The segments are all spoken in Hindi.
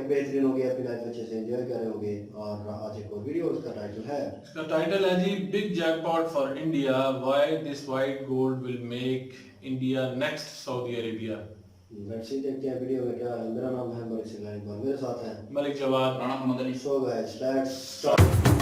बेहतरीन हो गया, आपकी लाइफ अच्छे से एंजॉय कर रहे होंगे। और आज एक और वीडियो, उसका टाइटल है, इसका टाइटल है जी big jackpot for India, why this white gold will make India next Saudi Arabia. Let's see, देखते हैं वीडियो में क्या है। मेरा नाम है मलिक सिंह और मेरे साथ है Malik Jawad, Rana Mohammad Ali. So guys, let's start.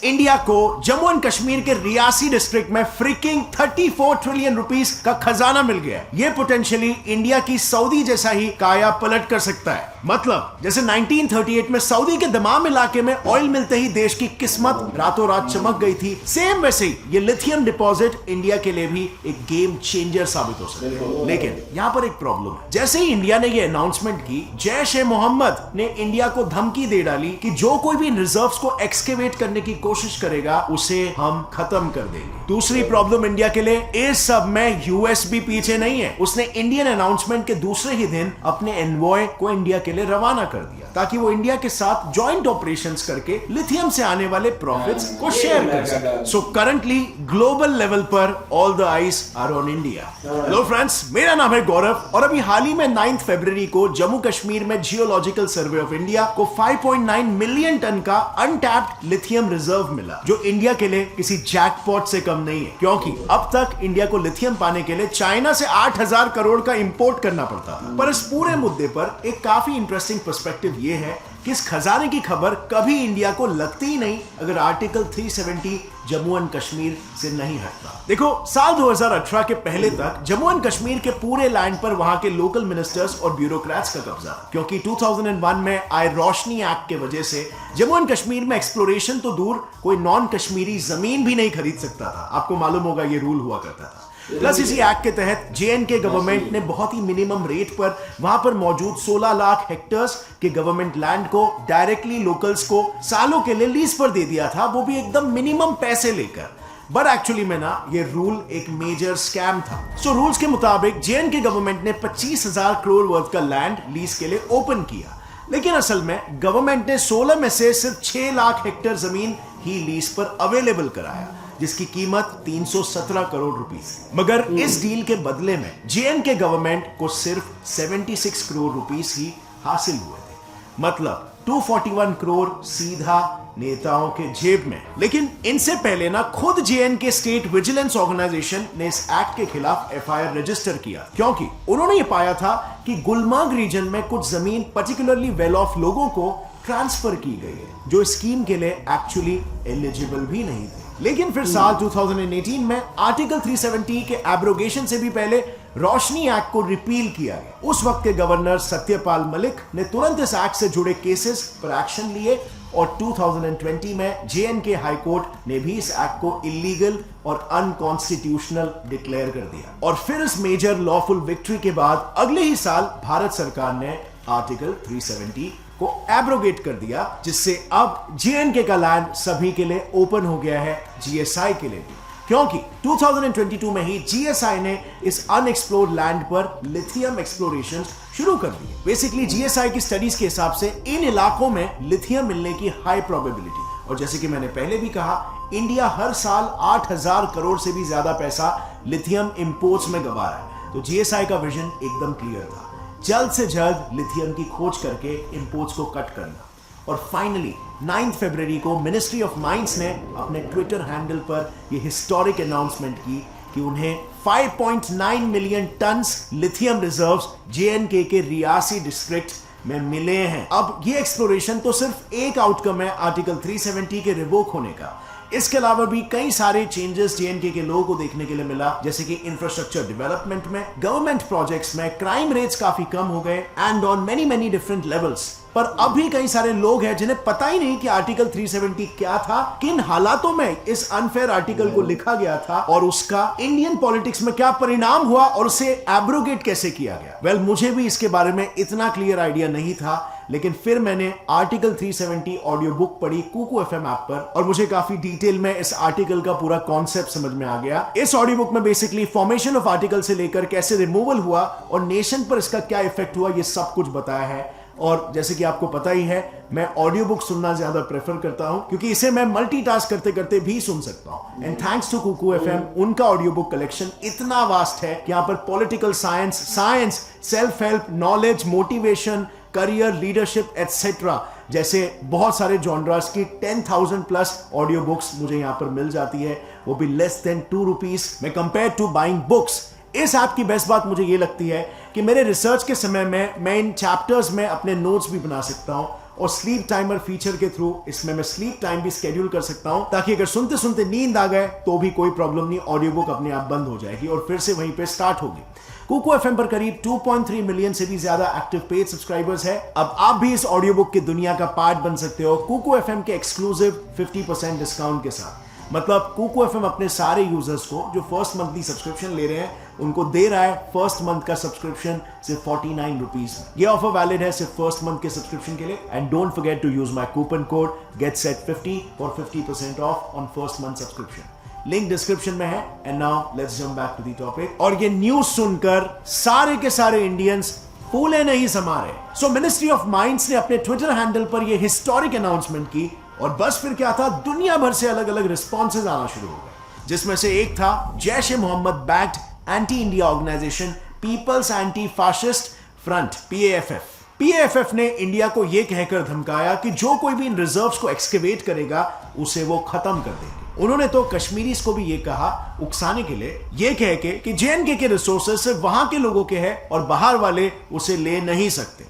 India को जम्मू एंड कश्मीर के रियासी डिस्ट्रिक्ट में फ्रिकिंग 34 ट्रिलियन रुपीस का खजाना मिल गया है। ये पोटेंशियली इंडिया की सऊदी जैसा ही काया पलट कर सकता है। मतलब जैसे 1938 में सऊदी के दमाम इलाके में ऑयल मिलते ही देश की किस्मत रातों रात चमक गई थी, सेम वैसे ही ये लिथियम डिपॉजिट इंडिया के लिए भी एक गेम चेंजर साबित हो सकता है। लेकिन यहाँ पर एक प्रॉब्लम है। जैसे ही इंडिया ने ये अनाउंसमेंट की, जैश ए मोहम्मद ने इंडिया को धमकी दे डाली कि जो कोई भी रिजर्व्स को एक्सकेवेट करने की कोशिश करेगा उसे हम खत्म कर देंगे। दूसरी प्रॉब्लम इंडिया के लिए, इस सब में यूएस भी पीछे नहीं है। उसने इंडियन अनाउंसमेंट के दूसरे ही दिन अपने एनवॉय को इंडिया के लिए रवाना कर दिया ताकि वो इंडिया के साथ जॉइंट ऑपरेशंस करके लिथियम से आने वाले प्रॉफिट्स को शेयर कर सके। सो करंटली ग्लोबल लेवल पर all the eyes are on India. Hello friends, मेरा नाम है गौरव और अभी हाल ही में 9 फरवरी को जम्मू कश्मीर में जियोलॉजिकल सर्वे ऑफ इंडिया को 5.9 मिलियन टन का अनटैप्ड लिथियम रिजर्व मिला, जो इंडिया के लिए किसी जैकपॉट से कम नहीं है, क्योंकि अब तक इंडिया को लिथियम पाने के लिए चाइना से 8,000 करोड़ का इंपोर्ट करना पड़ता था। पर इस पूरे मुद्दे पर एक काफी इंटरेस्टिंग पर्सपेक्टिव ये है कि इस खजाने की खबर कभी इंडिया को लगती ही नहीं अगर आर्टिकल 370 जम्मू एंड कश्मीर से नहीं हटता। देखो, साल 2018 के पहले तक जम्मू एंड कश्मीर के पूरे लैंड पर वहां के लोकल मिनिस्टर्स और ब्यूरोक्रेट्स का कब्जा, क्योंकि 2001 में आए रोशनी एक्ट के वजह से जम्मू एंड कश्मीर में एक्सप्लोरेशन तो दूर, कोई नॉन कश्मीरी जमीन भी नहीं खरीद सकता था। आपको मालूम होगा ये रूल हुआ करता था। प्लस इसी एक्ट के तहत जेएनके गवर्नमेंट ने बहुत ही मिनिमम रेट पर वहां पर मौजूद 16 लाख हेक्टर्स के गवर्नमेंट लैंड को डायरेक्टली लोकल्स को सालों के लिए लीज पर दे दिया था, वो भी एकदम मिनिमम पैसे लेकर। बट एक्चुअली में ना, ये रूल एक मेजर स्कैम था। सो रूल्स के मुताबिक जेएनके गवर्नमेंट ने 25,000 करोड़ वर्थ का लैंड लीज के लिए ओपन किया, लेकिन असल में गवर्नमेंट ने 16 में से सिर्फ 6 लाख हेक्टेयर जमीन ही लीज पर अवेलेबल कराया, जिसकी कीमत 317 करोड़ रुपीस। मगर इस डील के बदले में जेएनके गवर्नमेंट को सिर्फ 76 करोड़ रुपीस ही हासिल हुए थे। मतलब 241 करोड़ सीधा नेताओं के जेब में। लेकिन इनसे पहले ना, खुद जेएनके स्टेट विजिलेंस ऑर्गेनाइजेशन ने इस एक्ट के खिलाफ एफआईआर रजिस्टर किया, क्योंकि उन्होंने ये पाया था कि गुलमर्ग रीजन में कुछ जमीन पर्टिकुलरली वेल ऑफ लोगों को ट्रांसफर की गई है, जो स्कीम के लिए एक्चुअली एलिजिबल भी नहीं थे। लेकिन फिर साल 2018 में आर्टिकल 370 के एब्रोगेशन से भी पहले रोशनी एक्ट को रिपील किया गया। उस वक्त के गवर्नर सत्यपाल मलिक ने तुरंत इस एक्ट से जुड़े केसेस पर एक्शन लिए और 2020 में जेएनके हाई कोर्ट ने भी इस एक्ट को इलीगल और अनकॉन्स्टिट्यूशनल डिक्लेयर कर दिया। और फिर इस मेजर लॉफुल विक्ट्री के बाद अगले ही साल भारत सरकार ने आर्टिकल 370 को एब्रोगेट कर दिया, जिससे अब जेएनके का लैंड सभी के लिए ओपन हो गया है, जीएसआई के लिए भी, क्योंकि 2022 में ही जीएसआई ने इस अनएक्सप्लोर्ड लैंड पर लिथियम एक्सप्लोरेशन शुरू कर दी। बेसिकली जीएसआई की स्टडीज के हिसाब से इन इलाकों में लिथियम मिलने की हाई प्रोबेबिलिटी। और जैसे कि मैंने पहले भी कहा, इंडिया हर साल 8,000 करोड़ से भी ज्यादा पैसा लिथियम इंपोर्ट्स में गंवा रहा है। तो जीएसआई का विजन एकदम क्लियर था, जल्द से जल्द लिथियम की खोज करके इंपोर्ट्स को कट करना। और फाइनली 9 फरवरी को मिनिस्ट्री ऑफ माइंस ने अपने ट्विटर हैंडल पर यह हिस्टोरिक अनाउंसमेंट की कि उन्हें 5.9 million turns lithium reserves JNK के रियासी डिस्ट्रिक्ट में मिले हैं। अब ये एक्सप्लोरेशन तो सिर्फ एक आउटकम है आर्टिकल 370 के रिवोक होने का। इसके अलावा भी कई सारे चेंजेस जेएनके के लोगों को देखने के लिए मिला, जैसे कि इंफ्रास्ट्रक्चर डेवलपमेंट में, गवर्नमेंट प्रोजेक्ट्स में, क्राइम रेट्स काफी कम हो गए and on many different levels. पर अभी कई सारे लोग हैं जिन्हें पता ही नहीं कि आर्टिकल 370 क्या था, किन हालातों में इस अनफेयर आर्टिकल को लिखा गया था और उसका इंडियन पॉलिटिक्स में क्या परिणाम हुआ और उसे एब्रोगेट कैसे किया गया। वेल, मुझे भी इसके बारे में इतना क्लियर आइडिया नहीं था, लेकिन फिर मैंने आर्टिकल 370 ऑडियो बुक पढ़ी कुकू एफएम ऐप पर और मुझे काफी डिटेल में इस आर्टिकल का पूरा कॉन्सेप्ट समझ में आ गया। इस ऑडियो बुक में बेसिकली फॉर्मेशन ऑफ आर्टिकल से लेकर कैसे रिमूवल हुआ और नेशन पर इसका क्या इफेक्ट हुआ, ये सब कुछ बताया है। और जैसे कि आपको पता ही है, मैं ऑडियो बुक सुनना ज्यादा प्रेफर करता हूं क्योंकि इसे मैं मल्टीटास्क करते करते भी सुन सकता हूं। And thanks to Kuku FM, उनका ऑडियो बुक कलेक्शन इतना वास्ट है कि यहां पर political science, self help, knowledge, motivation, career, leadership etcetera जैसे बहुत सारे जॉनरास की 10,000 प्लस ऑडियो बुक्स मुझे यहां पर मिल जाती है, वो भी लेस देन 2 रुपीज में कंपेयर टू बाइंग बुक्स। इस ऐप की बेस्ट बात मुझे ये लगती है कि मेरे रिसर्च के समय में मैं इन चैप्टर्स में अपने नोट्स भी बना सकता हूं और स्लीप टाइमर फीचर के थ्रू इसमें मैं स्लीप टाइम भी स्केड्यूल कर सकता हूं ताकि अगर सुनते सुनते नींद आ गए तो भी कोई प्रॉब्लम नहीं, ऑडियो बुक अपने आप बंद हो जाएगी और फिर से वहीं पे स्टार्ट होगी। कुकू एफएम पर करीब 2.3 मिलियन से भी ज्यादा एक्टिव पेड सब्सक्राइबर्स है। अब आप भी इस ऑडियो बुक की दुनिया का पार्ट बन सकते हो कुकू एफएम के एक्सक्लूसिव 50% डिस्काउंट के साथ। मतलब कुकू एफएम अपने सारे यूजर्स को जो फर्स्ट मंथली सब्सक्रिप्शन ले रहे हैं उनको दे रहा है फर्स्ट मंथ का सब्सक्रिप्शन सिर्फ 49 रुपीज। ये ऑफर वैलिड है सिर्फ फर्स्ट मंथ के सब्सक्रिप्शन के लिए। And don't forget to use my coupon code GETSET50 for 50% off on first month subscription. Link description में है। And now let's jump back to the topic. और ये न्यूज सुनकर सारे के सारे इंडियंस फूले नहीं समा रहे। सो मिनिस्ट्री ऑफ माइंड्स ने अपने ट्विटर हैंडल पर यह हिस्टोरिक अनाउंसमेंट की और बस फिर क्या था, दुनिया भर से अलग अलग रिस्पॉन्सेज आना शुरू हो गए, जिसमें से एक था Jaish-e-Mohammed backed anti India organisation people's anti fascist front PAFF। PAFF ने इंडिया को यह कहकर धमकाया कि जो कोई भी इन रिजर्व्स को एक्सकेवेट करेगा उसे वो खत्म कर देंगे। उन्होंने तो कश्मीरीज को भी ये कहा उकसाने के लिए, ये कह के कि JNK के रिसोर्सेज सिर्फ वहां के लोगों के हैं और बाहर वाले उसे ले नहीं सकते।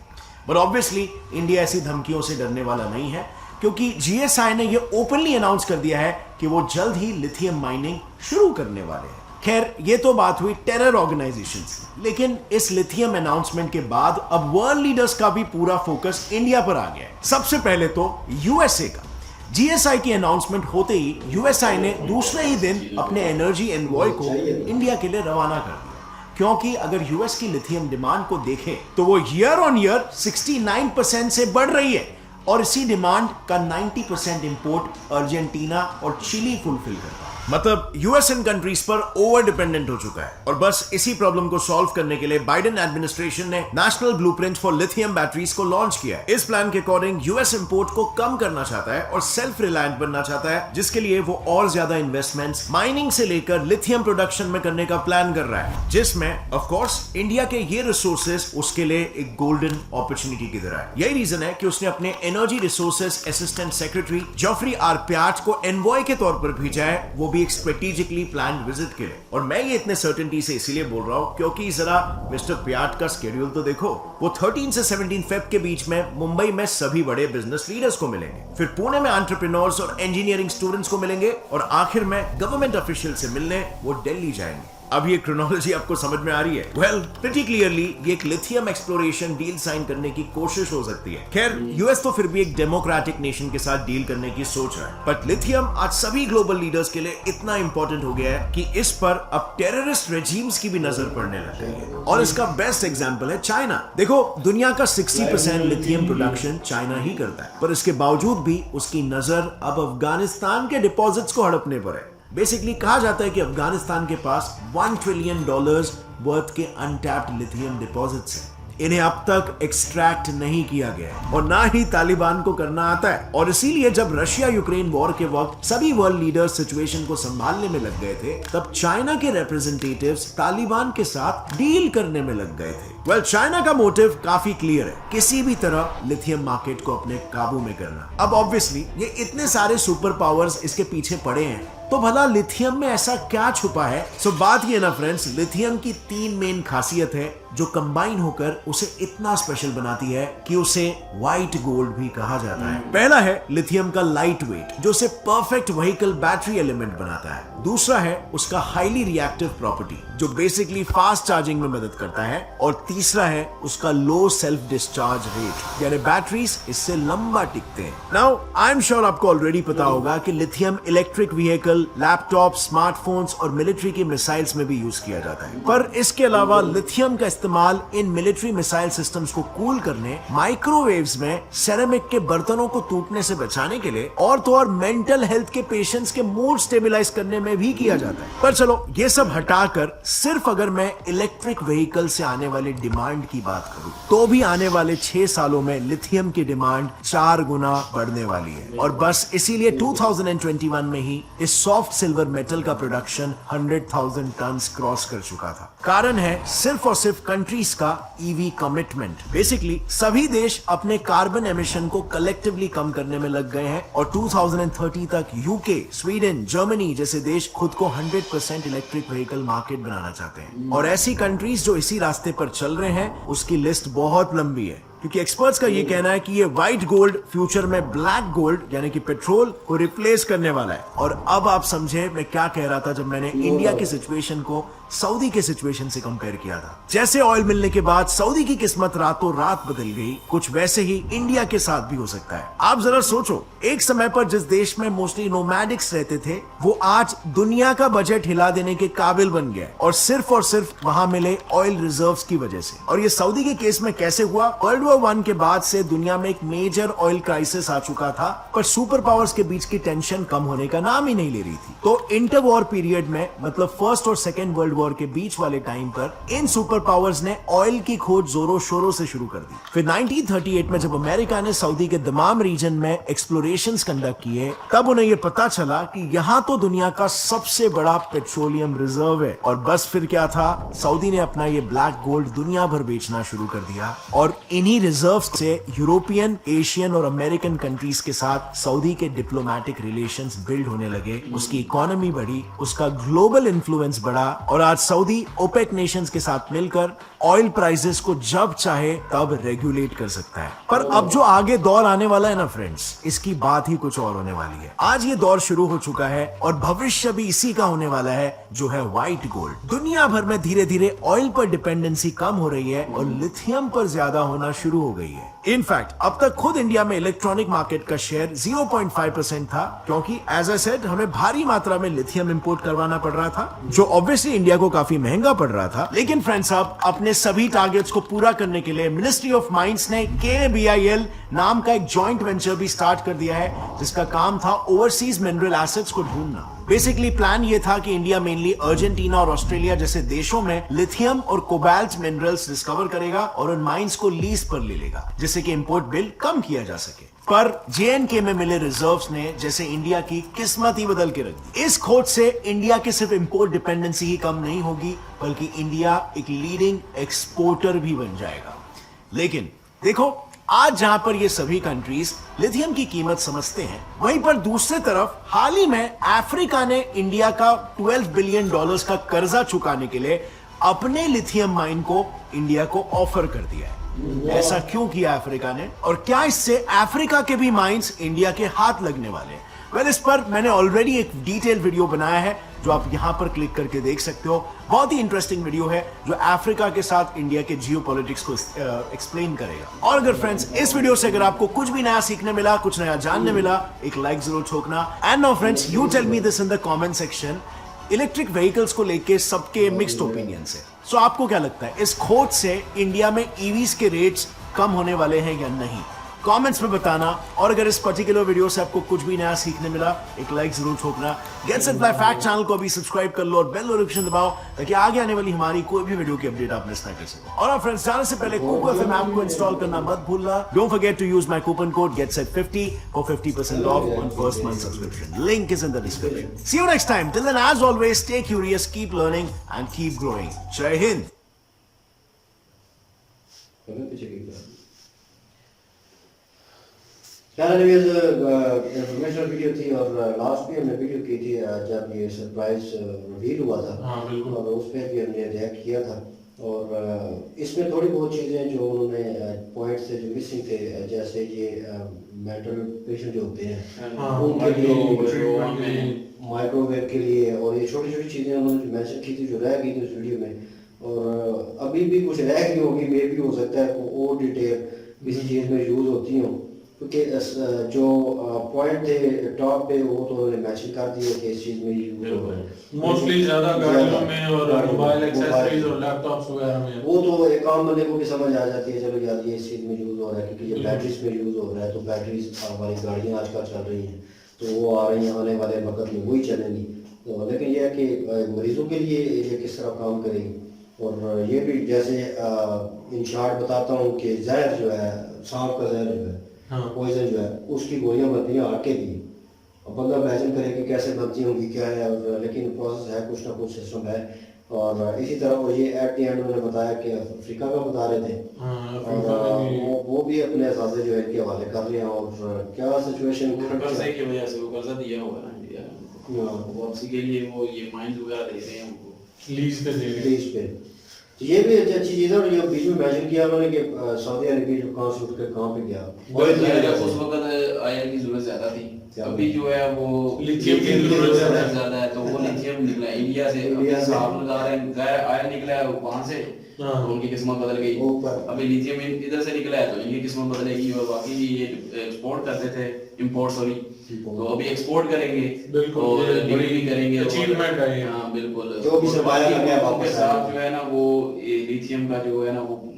बट ऑब्वियसली इंडिया ऐसी धमकियों से डरने वाला नहीं है क्योंकि GSI ने यह ओपनली अनाउंस कर दिया है कि वो जल्द ही लिथियम माइनिंग शुरू करने वाले हैं। खैर ये तो बात हुई टेरर ऑर्गेनाइजेशंस की, लेकिन इस लिथियम अनाउंसमेंट के बाद अब वर्ल्ड लीडर्स का भी पूरा फोकस इंडिया पर आ गया है। सबसे पहले तो USA का। GSI की अनाउंसमेंट होते ही USA ने दूसरे ही दिन अपने एनर्जी एनवॉय को इंडिया के लिए रवाना कर दिया क्योंकि अगर यूएस की लिथियम डिमांड को देखें तो वो ईयर ऑन ईयर 69% से बढ़ रही है और इसी डिमांड का 90% इंपोर्ट अर्जेंटीना और चिली फुलफिल करता है। मतलब यूएस इन कंट्रीज पर ओवर डिपेंडेंट हो चुका है और बस इसी प्रॉब्लम को सॉल्व करने के लिए बाइडेन एडमिनिस्ट्रेशन ने national blueprint for lithium batteries को लॉन्च किया है। इस प्लान के अकॉर्डिंग यूएस इंपोर्ट को कम करना चाहता है और सेल्फ रिलायंट बनना चाहता है, जिसके लिए वो और ज्यादा इन्वेस्टमेंट्स माइनिंग से लेकर लिथियम प्रोडक्शन में करने का प्लान कर रहा है, जिसमें ऑफ कोर्स इंडिया के ये रिसोर्सेज उसके लिए एक गोल्डन अपॉर्चुनिटी की तरह है। यही रीजन है कि उसने अपने energy resources assistant secretary Geoffrey R Pyatt को एनवॉय के तौर पर भेजा है, वो भी एक स्ट्रेटेजिकली प्लान्ड विजिट के लिए। और मैं ये इतने सर्टेनिटी से इसीलिए बोल रहा हूं क्योंकि जरा मिस्टर प्याट का शेड्यूल तो देखो। वो 13 से 17 फेब के बीच में मुंबई में सभी बड़े बिजनेस लीडर्स को मिलेंगे, फिर पुणे में एंटरप्रेन्योर्स और इंजीनियरिंग स्टूडेंट्स को मिलेंगे और आखिर में गवर्नमेंट ऑफिशियल से मिलने वो दिल्ली जाएंगे। अब ये क्रोनोलॉजी आपको समझ में आ रही है? वेल, प्रीटी क्लियरली ये एक लिथियम एक्सप्लोरेशन डील साइन करने की कोशिश हो सकती है। खैर यूएस तो फिर भी एक डेमोक्रेटिक नेशन के साथ डील करने की सोच रहा है, बट लिथियम आज सभी ग्लोबल लीडर्स के लिए इतना इंपॉर्टेंट हो गया है कि इस पर अब टेररिस्ट रेजिम्स की भी नजर पड़ने लग गई है। और इसका बेस्ट एग्जांपल है चाइना। देखो, दुनिया का 60% लिथियम प्रोडक्शन चाइना ही करता है, पर इसके बावजूद भी उसकी नजर अब अफगानिस्तान के डिपॉजिट्स को हड़पने पर है। बेसिकली कहा जाता है कि अफगानिस्तान के पास $1 ट्रिलियन वर्थ के अनटैप्ड लिथियम डिपॉजिट्स हैं। इन्हें अब तक एक्सट्रैक्ट नहीं किया गया है और ना ही तालिबान को करना आता है। और इसीलिए जब रशिया यूक्रेन वॉर के वक्त सभी वर्ल्ड लीडर्स सिचुएशन को संभालने में लग गए थे, तब चाइना के रिप्रेजेंटेटिव्स तालिबान के साथ डील करने में लग गए थे। वेल, चाइना का मोटिव काफी क्लियर है, किसी भी तरह लिथियम मार्केट को अपने काबू में करना। अब ऑब्वियसली ये इतने सारे सुपर पावर्स इसके पीछे पड़े हैं, तो भला लिथियम में ऐसा क्या छुपा है? सो बात ये ना फ्रेंड्स, लिथियम की 3 मेन खासियत है जो कंबाइन होकर उसे इतना स्पेशल बनाती है कि उसे व्हाइट गोल्ड भी कहा जाता है। पहला है लिथियम का लाइट वेट, जो उसे परफेक्ट व्हीकल बैटरी एलिमेंट बनाता है। दूसरा है उसका हाईली रिएक्टिव प्रॉपर्टी, जो बेसिकली फास्ट चार्जिंग में मदद करता है। और तीसरा है उसका लो सेल्फ डिस्चार्ज रेट, यानी बैटरीज इससे लंबा टिकते हैं। नाउ आई एम श्योर आपको ऑलरेडी पता होगा कि lithium electric vehicle, laptop, smartphones और मिलिट्री के मिसाइल्स में भी यूज किया जाता है। पर इसके अलावा लिथियम का इस्तेमाल इन मिलिट्री मिसाइल सिस्टम्स को कूल करने, माइक्रोवेव्स में सेरेमिक के बर्तनों को टूटने से बचाने के लिए और तो और मेंटल हेल्थ के पेशेंट्स के मूड स्टेबलाइज करने में भी किया जाता है। पर चलो ये सब हटाकर सिर्फ अगर मैं इलेक्ट्रिक व्हीकल से आने वाले डिमांड की बात करूं तो भी आने वाले 6 सालों में लिथियम की डिमांड 4 गुना बढ़ने वाली है। और बस इसीलिए 2021 में ही इस सॉफ्ट सिल्वर मेटल का प्रोडक्शन 100,000 टन क्रॉस कर चुका था। कारण है सिर्फ और सिर्फ कंट्रीज का ईवी कमिटमेंट। बेसिकली सभी देश अपने कार्बन एमिशन को कलेक्टिवली कम करने में लग गए हैं और 2030 तक यूके, स्वीडन, जर्मनी जैसे देश खुद को 100% इलेक्ट्रिक व्हीकल मार्केट बनाना चाहते हैं। और ऐसी कंट्रीज जो इसी रास्ते पर चल रहे हैं उसकी लिस्ट बहुत लंबी है, क्योंकि एक्सपर्ट्स का ये कहना है कि ये व्हाइट गोल्ड फ्यूचर में ब्लैक गोल्ड यानी कि पेट्रोल को रिप्लेस करने वाला है। और अब आप समझे मैं क्या कह रहा था जब मैंने इंडिया की सिचुएशन को सऊदी के सिचुएशन से कंपेयर किया था। जैसे ऑयल मिलने के बाद सऊदी की किस्मत रातों रात बदल गई, कुछ वैसे ही इंडिया के साथ भी हो सकता है। आप जरा सोचो, एक समय पर जिस देश में मोस्टली नोमैडिक्स रहते थे वो आज दुनिया का बजट हिला देने के काबिल बन गया और सिर्फ वहां मिले ऑयल रिजर्व्स की वजह से। और ये सऊदी के केस में कैसे हुआ? वर्ल्ड वॉर 1 के बाद से दुनिया में एक मेजर ऑयल क्राइसिस आ चुका था, पर सुपर पावर्स के बीच की टेंशन कम होने का नाम ही नहीं ले रही थी। तो इंटर वॉर पीरियड में, मतलब फर्स्ट और सेकेंड वर्ल्ड वॉर के बीच वाले टाइम पर इन सुपर पावर्स ने ऑयल की खोज जोरों शोरों से शुरू कर दी। फिर 1938 में जब अमेरिका ने सऊदी के दमाम रीजन में एक्सप्लोरेशंस कंडक्ट किए, तब उन्हें यह पता चला कि यहां तो दुनिया का सबसे बड़ा पेट्रोलियम रिजर्व है। और बस फिर क्या था, सऊदी ने अपना ये ब्लैक गोल्ड दुनिया भर बेचना शुरू कर दिया और इन्हीं रिजर्व से यूरोपियन, एशियन और अमेरिकन कंट्रीज के साथ सऊदी के डिप्लोमेटिक रिलेशंस बिल्ड होने लगे। उसकी इकोनॉमी बढ़ी, उसका ग्लोबल इन्फ्लुएंस बढ़ा और आज सऊदी ओपेक नेशंस के साथ मिलकर ऑयल प्राइसेस को जब चाहे तब रेगुलेट कर सकता है। पर अब जो आगे दौर आने वाला है ना फ्रेंड्स, इसकी बात ही कुछ और होने वाली है। आज ये दौर शुरू हो चुका है और भविष्य भी इसी का होने वाला है, जो है व्हाइट गोल्ड। दुनिया भर में धीरे धीरे ऑयल पर डिपेंडेंसी कम हो रही है और लिथियम पर ज्यादा होना शुरू हो गई है। इनफैक्ट अब तक खुद इंडिया में इलेक्ट्रॉनिक मार्केट का शेयर 0.5% था, क्योंकि एज आई सेड हमें भारी मात्रा में लिथियम इंपोर्ट करवाना पड़ रहा था, जो ऑब्वियसली इंडिया को काफी महंगा पड़ रहा था। लेकिन फ्रेंड्स, अब अपने सभी टारगेट्स को पूरा करने के लिए मिनिस्ट्री ऑफ माइंस ने KBIL नाम का एक जॉइंट वेंचर भी स्टार्ट कर दिया है, जिसका काम था ओवरसीज मिनरल एसेट्स को ढूंढना। बेसिकली प्लान ये था कि इंडिया मेनली अर्जेंटीना और ऑस्ट्रेलिया जैसे देशों में लिथियम और कोबाल्ट मिनरल्स डिस्कवर करेगा और उन माइंस को लीज पर ले लेगा, जिससे कि इंपोर्ट बिल कम किया जा सके। पर JNK में मिले रिजर्व्स ने जैसे इंडिया की किस्मत ही बदल के रख दी। इस खोज से इंडिया की सिर्फ इंपोर्ट डिपेंडेंसी ही कम नहीं होगी, बल्कि इंडिया एक लीडिंग एक्सपोर्टर भी बन जाएगा। लेकिन देखो, आज जहां पर ये सभी कंट्रीज लिथियम की कीमत समझते हैं, वहीं पर दूसरी तरफ हाल ही में अफ्रीका ने इंडिया का $12 बिलियन का कर्जा चुकाने के लिए अपने लिथियम माइन को इंडिया को ऑफर कर दिया है। ऐसा क्यों किया अफ्रीका ने, और क्या इससे अफ्रीका के भी माइंस इंडिया के हाथ लगने वाले हैं? वेल, इस पर मैंने ऑलरेडी एक डिटेल वीडियो बनाया है, जो आप यहां पर क्लिक करके देख सकते हो। बहुत ही इंटरेस्टिंग वीडियो है, जो अफ्रीका के साथ इंडिया के जियोपॉलिटिक्स को एक्सप्लेन करेगा। और अगर फ्रेंड्स, इस वीडियो से अगर आपको कुछ भी नया सीखने मिला, कुछ नया जानने मिला, एक लाइक जरूर ठोकना। And now friends, you tell me this in the comment section. Electric vehicles को लेके सबके मिक्स्ड ओपिनियंस है, सो आपको क्या लगता है, इस खोज से इंडिया में ईवीज के रेट्स कम होने वाले हैं या नहीं? कमेंट्स में बताना। और अगर इस पर्टिकुलर वीडियो से आपको कुछ भी नया सीखने मिला, एक लाइक जरूर ठोकना। Get set fly fact channel को भी सब्सक्राइब कर लो और बेल नोटिफिकेशन दबाओ, ताकि आगे आने वाली हमारी कोई भी वीडियो की अपडेट आप मिस ना कर सको। और फ्रेंड्स, जाने से पहले कुको FM ऐप को इंस्टॉल करना मत भूलना। Don't forget to use my coupon code GETSET50 for 50% off on first month subscription. Link is in the description. See you next time. Till then, as always, stay curious, keep learning and keep growing. जय हिंद। इंफॉर्मेशनल वीडियो थी और लास्ट भी हमने वीडियो की थी जब ये सरप्राइज रिवील हुआ था। हाँ, बिल्कुल। और उस पर भी हमने रिएक्ट किया था। और इसमें थोड़ी बहुत चीज़ें जो उन्होंने पॉइंट से जो मिसिंग थे, जैसे ये मेंटल पेशेंट जो होते हैं, हाँ, उनके लिए माइक्रोवेव के लिए, और ये छोटी छोटी चीज़ें उन्होंने मेंशन की थी जो रह गई थी उस वीडियो में। और अभी भी कुछ रह गई होगी, मे भी हो सकता है और डिटेल किसी चीज़ में यूज़ होती हो, क्योंकि जो पॉइंट थे टॉप पे वो तो उन्होंने मेंशन कर दिए कि इस चीज़ में यूज़ हो रहा है। मोस्टली ज्यादा गाड़ियों में और मोबाइल एक्सेसरीज और लैपटॉप्स वगैरह में, वो तो एक आम बंदे को भी समझ आ जाती है, चलो यार ये इस चीज़ में यूज़ हो रहा है, क्योंकि ये बैटरीज में यूज़ हो रहा है। तो बैटरीज हमारी गाड़ियाँ आजकल चल रही हैं, तो वो आ रही हैं, आने वाले वक्त में वही चलेंगी। तो लेकिन यह है कि मरीजों के लिए ये किस तरह काम करेगी, और ये भी जैसे इन शॉर्ट बताता हूँ कि जहर जो है, सांप का जहर जो है, हाँ। पॉइजन जो है, उसकी गोलियां बनती हैं आटे की। अब बंदा इमेजिन करे कि कैसे बनती होंगी, क्या है, और लेकिन प्रोसेस है, कुछ ना कुछ सिस्टम है। और इसी तरह वो ये एट द एंड उन्होंने बताया कि अफ्रीका का बता रहे थे, हाँ, और अफ्रीका में भी वो भी अपने असाजे जो है इनके हवाले कर रहे हैं। और क्या सिचुएशन कर्जे की वजह से वो कर्जा दिया हुआ है ना इंडिया ने, वापसी के लिए वो ये माइंस वगैरह दे रहे हैं उनको लीज पे दे रहे हैं। लीज पे। तो ये भी अच्छी चीज़ है। और ये बीच में मेंशन किया उन्होंने कि सऊदी अरबिया जो कहाँ से उठ के कहाँ पे गया, उस वक्त आयल की जरूरत ज्यादा थी, अभी जो है वो लिथियम की जरूरत ज्यादा है, तो वो लिथियम निकला है इंडिया से। अभी इंडिया से। साहब लगा रहे हैं गैर आयल निकला है वहां से, हाँ। तो उनकी किस्मत बदल गई। ऊपर। अभी लिथियम इधर से निकला है तो इनकी किस्मत बदलेगी। और बाकी ये एक्सपोर्ट करते थे, इंपोर्ट सॉरी, तो अभी एक्सपोर्ट करेंगे बिल्कुल, और ये डील भी करेंगे। और- achievement है ये। हाँ बिल्कुल। जो भी और सरमाया बाकी लग गया मुल्कों के वापस साथ आएगा। जो है ना वो लिथियम का जो है ना वो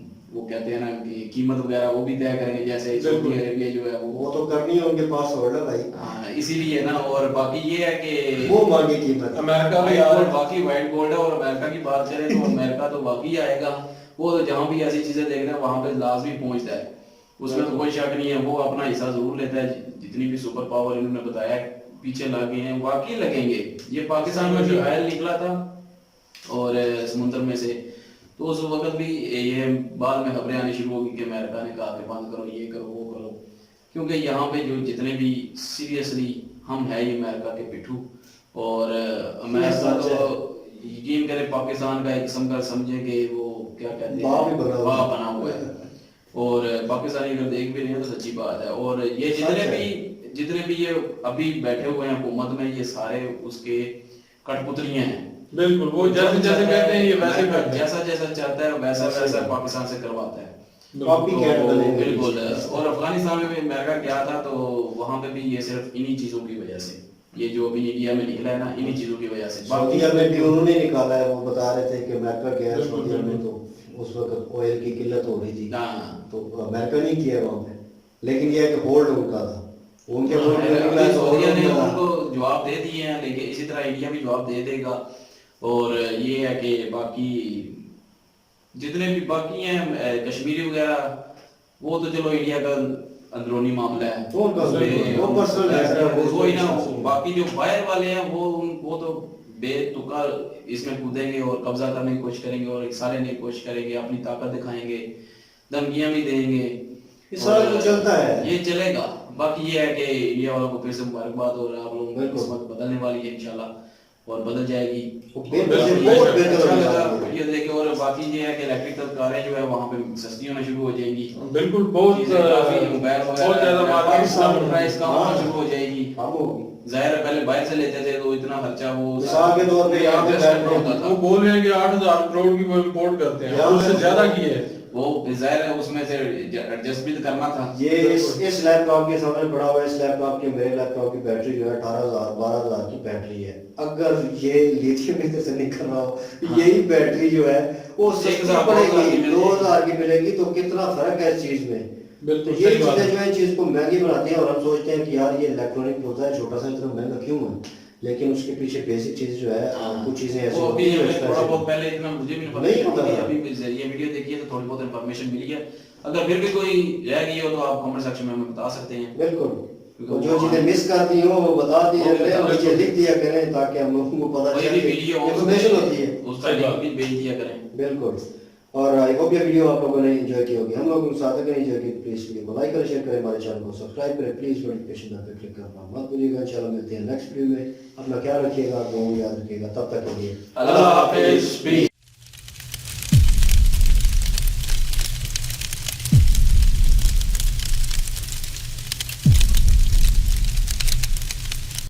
कहते हैं ना कि कीमत वगैरह वो भी तय करेंगे, जैसे सऊदी अरेबिया जो है वो तो करनी है उनके पास होल्डर भाई, हाँ, इसीलिए ना। और बाकी ये है कि वो मांगे कीमत। अमेरिका भी व्हाइट आ गोल्ड, बाकी व्हाइट गोल्ड है। और अमेरिका की बात करें तो अमेरिका तो बाकी आएगा, वो जहाँ भी ऐसी चीजें देख रहे हैं वहां पे लाजमी पहुंचता है, उसमें तो कोई शक नहीं है। वो अपना हिस्सा जरूर लेता है। जितनी भी सुपर पावर इन्होंने बताया पीछे लगे हैं, वाकई लगेंगे। ये पाकिस्तान में जो ऑयल निकला था और समुद्र में से, तो उस वक्त भी ये बाद में खबरें आनी शुरू होगी कि अमेरिका ने कहा कि बंद करो, ये करो, वो करो, क्योंकि यहाँ पे जो जितने भी सीरियसली हम है ये अमेरिका के पिट्ठू। और अमेरिका तो यकीन करे पाकिस्तान का एक किस्म का समझे कि वो क्या कहते हैं बाप ही बना हुआ है। बाप बना हुआ है। और पाकिस्तानी अगर देख भी रहे हैं तो सच्ची बात है। और ये जितने भी ये अभी बैठे हुए हैं हुकूमत में, ये सारे उसके कठपुतलियां हैं। बिल्कुल, वो जैसे जैसे कहते हैं ये वैसे अमेरिका करते हैं। जैसा जैसा चाहता है वैसा वैसा पाकिस्तान से करवाता है। कॉपी कैट तो बनेंगे। बिल्कुल। और अफगानिस्तान में भी अमेरिका गया था तो वहां पे भी ये सिर्फ इन्हीं चीजों की वजह से, ये जो अभी इंडिया में निकला है ना, इन्हीं चीजों की वजह से। सऊदीया में भी उन्होंने निकाला है, वो बता रहे थे कि अमेरिका गया है बिल्कुल, सऊदीया में, तो उस वक्त ऑयल की किल्लत हो रही थी, हाँ। तो अमेरिका नहीं किया वहाँ पे, लेकिन ये है कि होल्ड उनका था, उनके होल्ड में निकला अभी तो सऊदीया ने उन्होंने उनको जवाब दे दिए हैं, लेकिन इसी तरह इंडिया भी जवाब दे देगा। और ये है कि बाकी जितने भी बाकी हैं कश्मीरी वगैरह, वो तो चलो इंडिया का अंदरूनी मामला है, वो उनका उसमें वो पर्सनल है, वो ही ना। बाकी जो बाहर वाले हैं वो तो बेतुका इसमें कूदेंगे और कब्जा करने की कोशिश करेंगे और सारे की कोशिश करेंगे, अपनी ताकत दिखाएंगे, धमकियां भी देंगे। ये सारा कुछ चलता है। ये चलेगा। बाकी ये है कि इंडिया वालों को फिर से मुबारकबाद, और आप लोगों की बिल्कुल। किस्मत बदलने वाली है इंशाल्लाह, और बदल जाएगी। बेहतर से बहुत बेहतर अच्छा होने लगा वाली है। वीडियो देखे। और बाकी ये है कि इलेक्ट्रिक कारें जो है वहाँ पे सस्ती होना शुरू हो जाएंगी। बिल्कुल, बहुत चीजें काफी मोबाइल बहुत ज्यादा मार्केट पाकिस्तान प्राइस कम होना हाँ। शुरू हो जाएगी। अब होगी। जाहिर है पहले बाहर से लेते थे तो इतना खर्चा वो मिसाल के तौर पे यहाँ पे adjust बैठ करना होता वो था। बोल रहे हैं कि 8,000 करोड़ की वो इम्पोर्ट करते हैं, यहाँ उससे से- ज्यादा की है। वो जाहिर है उसमें से एडजस्ट भी करना था। ये इस लैपटॉप के सामने पड़ा हुआ है, इस लैपटॉप की, मेरे लैपटॉप की बैटरी जो है 18,000 12,000 की बैटरी है। अगर ये लिथियम में से नहीं कर रहा हो, यही बैटरी जो है वो सस्ती 1,000 पड़ेगी, 2,000 2,000 की मिलेगी, तो कितना फर्क है इस चीज में। बिल्कुल, तो ये सही बात चीजें है। जो है चीज को महंगी बनाती हैं, और हम सोचते हैं कि यार ये इलेक्ट्रॉनिक होता है छोटा सा, इतना महंगा क्यों है, लेकिन उसके पीछे बेसिक चीज जो है, कुछ चीजें ऐसी वो होती अभी हैं हमें जो थोड़ा expensive- बहुत पहले इतना मुझे भी नहीं इन्फॉर्मेशन पता मिली, था। अभी जरिए वीडियो देखिए तो थोड़ी बहुत इन्फॉर्मेशन मिली है। अगर फिर भी कोई रह गई हो तो आप कमेंट सेक्शन में हमें बता सकते हैं। बिल्कुल, और जो चीजें मिस कर दी हो वो बता दिया करें, और नीचे लिख दिया करें, ताकि हम लोगों को पता कोई भी चले, वीडियो हो इन्फॉर्मेशन होती है। उसका लिंक भी भेज दिया करें। बिल्कुल। और आई होप ये वीडियो आप लोगों ने एंजॉय की होगी। हम लोगों के साथ अगर एंजॉय की प्लीज वीडियो को लाइक करें, शेयर करें, हमारे चैनल को सब्सक्राइब करें, प्लीज नोटिफिकेशन पे क्लिक करना मत भूलिएगा। इंशाल्लाह मिलते हैं नेक्स्ट वीडियो में। अपना ख्याल रखिएगा, दुआ में याद रखिएगा। तब तक के लिए अल्लाह हाफिज़।